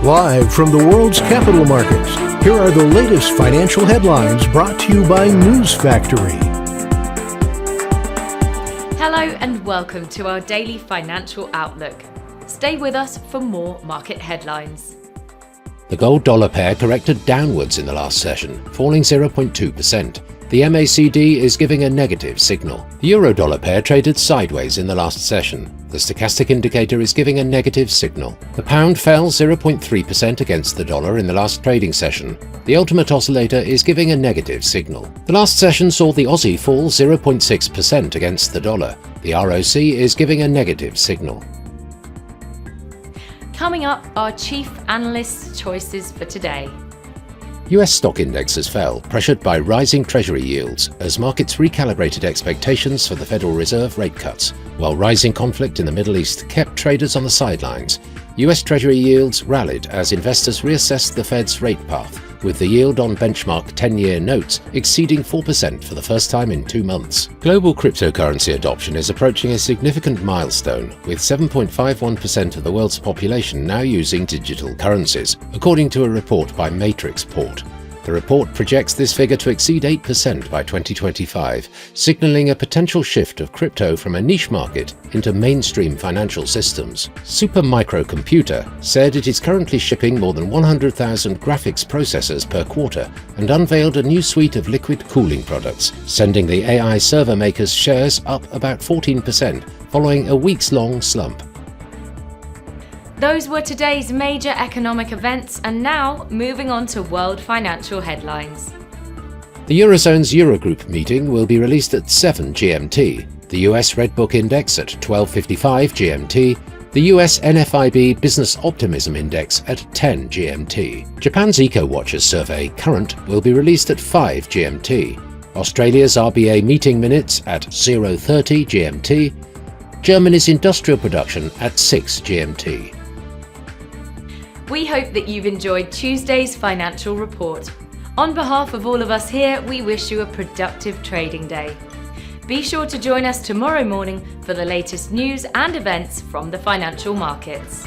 Live from the world's capital markets, here are the latest financial headlines brought to you by News Factory. Hello and welcome to our daily financial outlook. Stay with us for more market headlines. The gold-dollar pair corrected downwards in the last session, falling 0.2%. The MACD is giving a negative signal. The euro-dollar pair traded sideways in the last session. The stochastic indicator is giving a negative signal. The pound fell 0.3% against the dollar in the last trading session. The ultimate oscillator is giving a negative signal. The last session saw the Aussie fall 0.6% against the dollar. The ROC is giving a negative signal. Coming up, our chief analyst's choices for today. US stock indexes fell, pressured by rising Treasury yields as markets recalibrated expectations for the Federal Reserve rate cuts, while rising conflict in the Middle East kept traders on the sidelines. US Treasury yields rallied as investors reassessed the Fed's rate path, with the yield on benchmark 10-year notes exceeding 4% for the first time in 2 months. Global cryptocurrency adoption is approaching a significant milestone, with 7.51% of the world's population now using digital currencies, according to a report by Matrix Port. The report projects this figure to exceed 8% by 2025, signaling a potential shift of crypto from a niche market into mainstream financial systems. Supermicrocomputer said it is currently shipping more than 100,000 graphics processors per quarter and unveiled a new suite of liquid cooling products, sending the AI server maker's shares up about 14%, following a weeks-long slump. Those were today's major economic events, and now moving on to world financial headlines. The Eurozone's Eurogroup meeting will be released at 7 GMT, the US Red Book Index at 12:55 GMT, the US NFIB Business Optimism Index at 10 GMT. Japan's EcoWatchers survey, Current, will be released at 5 GMT, Australia's RBA meeting minutes at 0:30 GMT, Germany's industrial production at 6 GMT. We hope that you've enjoyed Tuesday's financial report. On behalf of all of us here, we wish you a productive trading day. Be sure to join us tomorrow morning for the latest news and events from the financial markets.